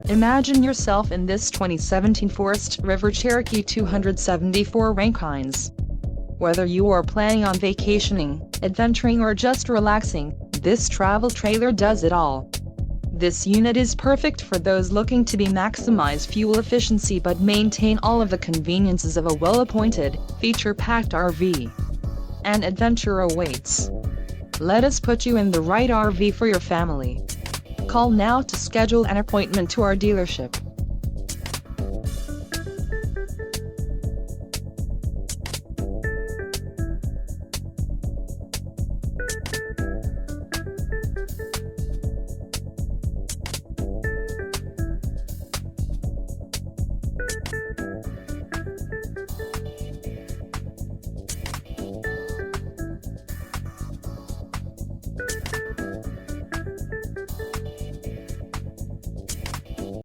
Imagine yourself in this 2017 Forest River Cherokee 274RK. Whether you are planning on vacationing, adventuring or just relaxing, this travel trailer does it all. This unit is perfect for those looking to maximize fuel efficiency but maintain all of the conveniences of a well-appointed, feature-packed RV. An adventure awaits. Let us put you in the right RV for your family. Call now to schedule an appointment to our dealership.